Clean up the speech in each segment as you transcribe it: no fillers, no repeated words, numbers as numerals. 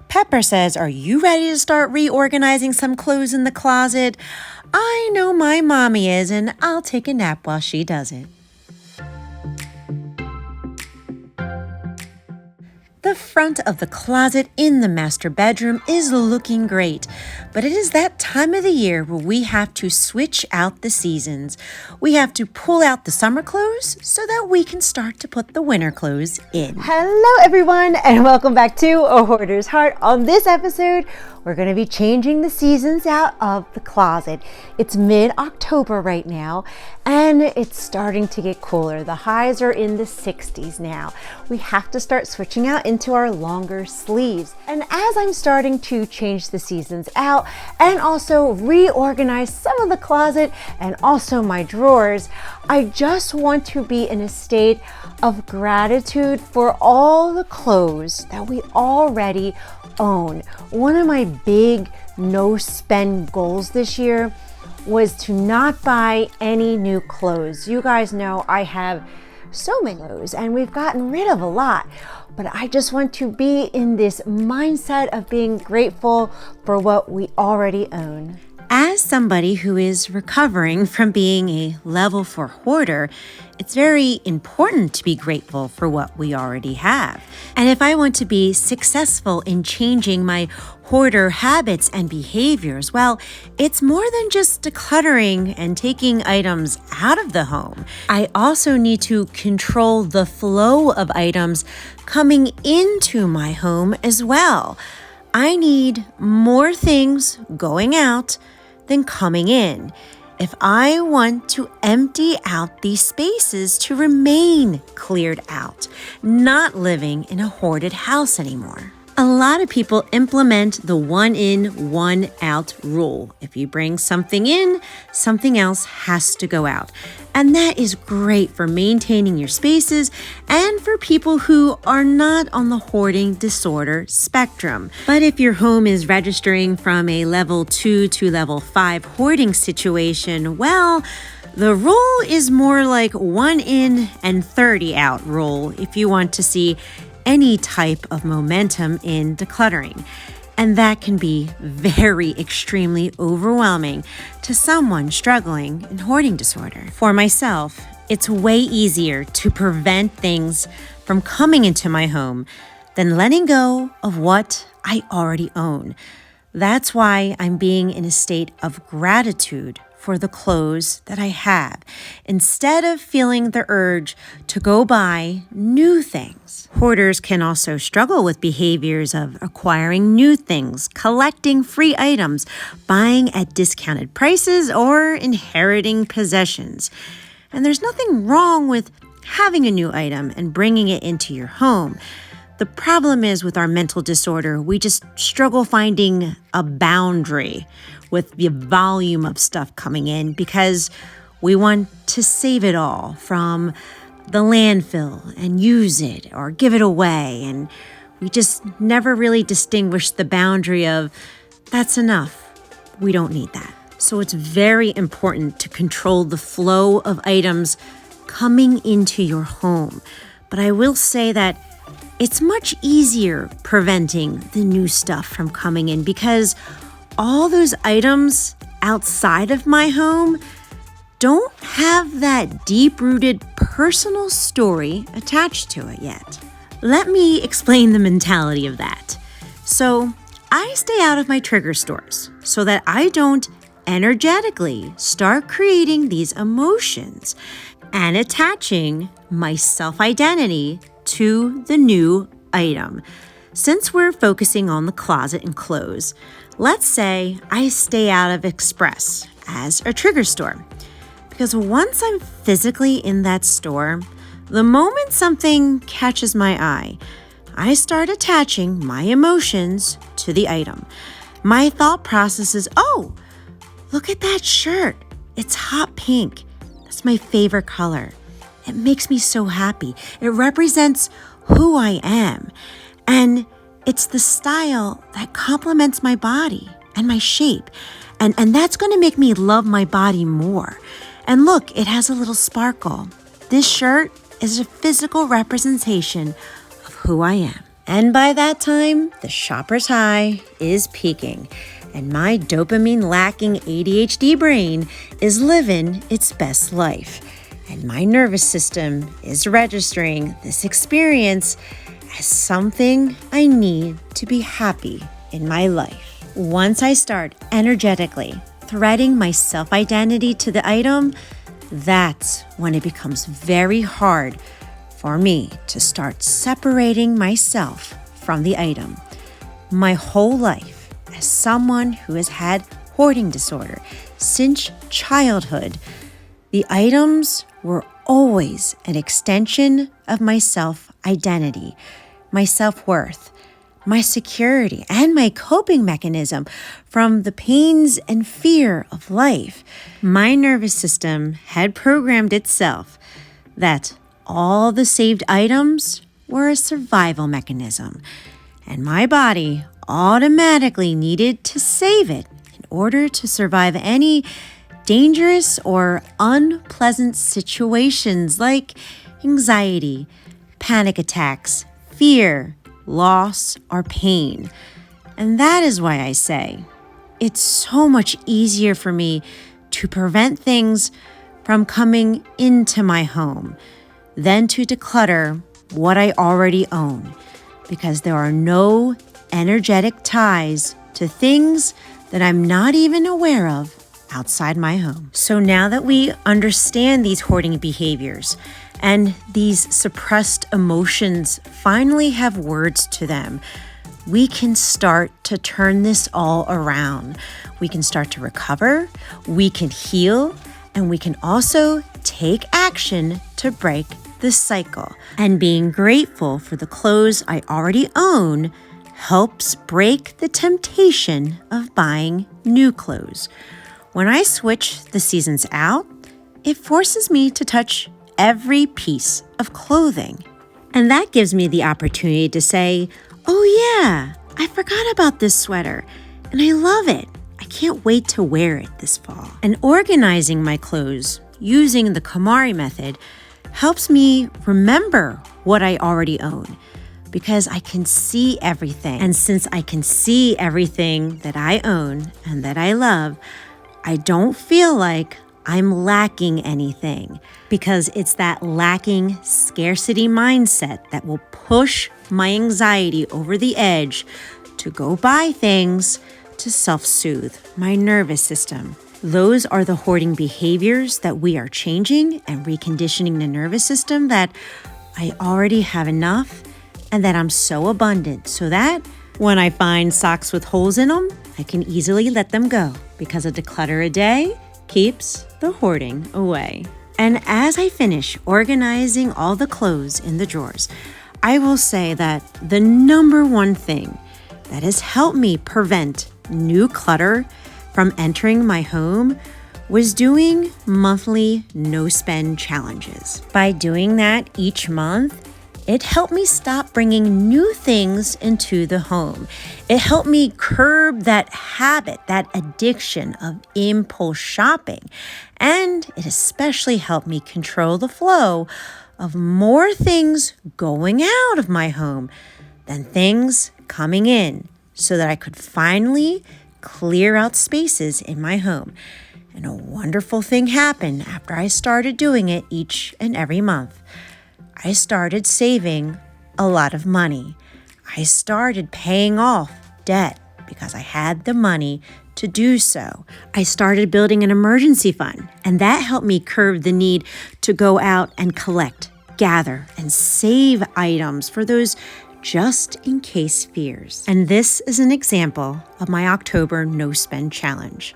Pepper says, "Are you ready to start reorganizing some clothes in the closet?" I know my mommy is, and I'll take a nap while she does it. The front of the closet in the master bedroom is looking great, but it is that time of the year where we have to switch out the seasons. We have to pull out the summer clothes so that we can start to put the winter clothes in. Hello everyone, and welcome back to A Hoarder's Heart. On this episode, we're going to be changing the seasons out of the closet. It's mid-October right now, and it's starting to get cooler. The highs are in the 60s now. We have to start switching out into our longer sleeves. And as I'm starting to change the seasons out and also reorganize some of the closet and also my drawers, I just want to be in a state of gratitude for all the clothes that we already own. One of my big no-spend goals this year was to not buy any new clothes. You guys know I have so many clothes and we've gotten rid of a lot, but I just want to be in this mindset of being grateful for what we already own. As somebody who is recovering from being a level 4 hoarder, it's very important to be grateful for what we already have. And if I want to be successful in changing my hoarder habits and behaviors, well, it's more than just decluttering and taking items out of the home. I also need to control the flow of items coming into my home as well. I need more things going out than coming in if I want to empty out these spaces to remain cleared out, not living in a hoarded house anymore. A lot of people implement the one in, one out rule. If you bring something in, something else has to go out. And that is great for maintaining your spaces and for people who are not on the hoarding disorder spectrum. But if your home is registering from a level 2 to level 5 hoarding situation, well, the rule is more like 1 in and 30 out rule if you want to see any type of momentum in decluttering. And that can be very extremely overwhelming to someone struggling in hoarding disorder. For myself, it's way easier to prevent things from coming into my home than letting go of what I already own. That's why I'm being in a state of gratitude for the clothes that I have, instead of feeling the urge to go buy new things. Hoarders can also struggle with behaviors of acquiring new things, collecting free items, buying at discounted prices, or inheriting possessions. And there's nothing wrong with having a new item and bringing it into your home. The problem is with our mental disorder, we just struggle finding a boundary with the volume of stuff coming in because we want to save it all from the landfill and use it or give it away. And we just never really distinguish the boundary of that's enough. We don't need that. So it's very important to control the flow of items coming into your home. But I will say that it's much easier preventing the new stuff from coming in because all those items outside of my home don't have that deep-rooted personal story attached to it yet. Let me explain the mentality of that. So I stay out of my trigger stores so that I don't energetically start creating these emotions and attaching my self-identity to the new item. Since we're focusing on the closet and clothes, let's say I stay out of Express as a trigger store. Because once I'm physically in that store, the moment something catches my eye, I start attaching my emotions to the item. My thought process is, oh, look at that shirt. It's hot pink. That's my favorite color. It makes me so happy. It represents who I am. And it's the style that complements my body and my shape. And that's going to make me love my body more. And look, it has a little sparkle. This shirt is a physical representation of who I am. And by that time, the shopper's high is peaking, and my dopamine-lacking ADHD brain is living its best life. And my nervous system is registering this experience as something I need to be happy in my life. Once I start energetically threading my self-identity to the item, that's when it becomes very hard for me to start separating myself from the item. My whole life, as someone who has had hoarding disorder since childhood, the items were always an extension of my self-identity, my self-worth, my security, and my coping mechanism from the pains and fear of life. My nervous system had programmed itself that all the saved items were a survival mechanism, and my body automatically needed to save it in order to survive any dangerous or unpleasant situations like anxiety, panic attacks, fear, loss, or pain. And that is why I say it's so much easier for me to prevent things from coming into my home than to declutter what I already own, because there are no energetic ties to things that I'm not even aware of outside my home. So now that we understand these hoarding behaviors and these suppressed emotions finally have words to them, we can start to turn this all around. We can start to recover, we can heal, and we can also take action to break the cycle. And being grateful for the clothes I already own helps break the temptation of buying new clothes. When I switch the seasons out, it forces me to touch every piece of clothing. And that gives me the opportunity to say, oh yeah, I forgot about this sweater and I love it. I can't wait to wear it this fall. And organizing my clothes using the KonMari method helps me remember what I already own, because I can see everything. And since I can see everything that I own and that I love, I don't feel like I'm lacking anything, because it's that lacking scarcity mindset that will push my anxiety over the edge to go buy things to self-soothe my nervous system. Those are the hoarding behaviors that we are changing and reconditioning the nervous system that I already have enough and that I'm so abundant, so that when I find socks with holes in them, I can easily let them go, because a declutter a day keeps the hoarding away. And as I finish organizing all the clothes in the drawers, I will say that the number one thing that has helped me prevent new clutter from entering my home was doing monthly no-spend challenges. By doing that each month, it helped me stop bringing new things into the home. It helped me curb that habit, that addiction of impulse shopping. And it especially helped me control the flow of more things going out of my home than things coming in, so that I could finally clear out spaces in my home. And a wonderful thing happened after I started doing it each and every month. I started saving a lot of money. I started paying off debt because I had the money to do so. I started building an emergency fund, and that helped me curb the need to go out and collect, gather, and save items for those just in case fears. And this is an example of my October no spend challenge.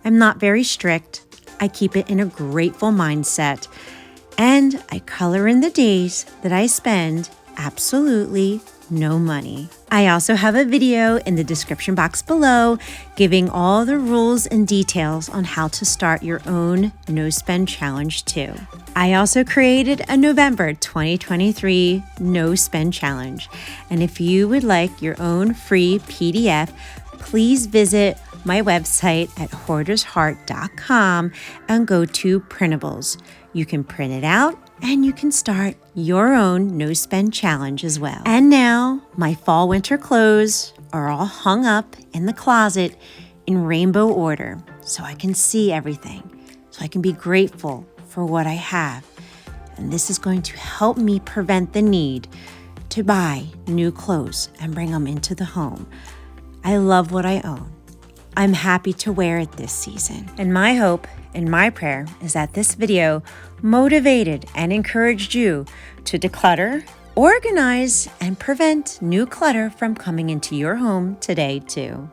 I'm not very strict. I keep it in a grateful mindset, and I color in the days that I spend absolutely no money. I also have a video in the description box below giving all the rules and details on how to start your own no spend challenge too. I also created a November 2023 no spend challenge. And if you would like your own free PDF, please visit my website at hoardersheart.com and go to printables. You can print it out And you can start your own no spend challenge as well. And now my fall winter clothes are all hung up in the closet in rainbow order so I can see everything, so I can be grateful for what I have. And this is going to help me prevent the need to buy new clothes and bring them into the home. I love what I own. I'm happy to wear it this season. And my hope and my prayer is that this video motivated and encouraged you to declutter, organize, and prevent new clutter from coming into your home today too.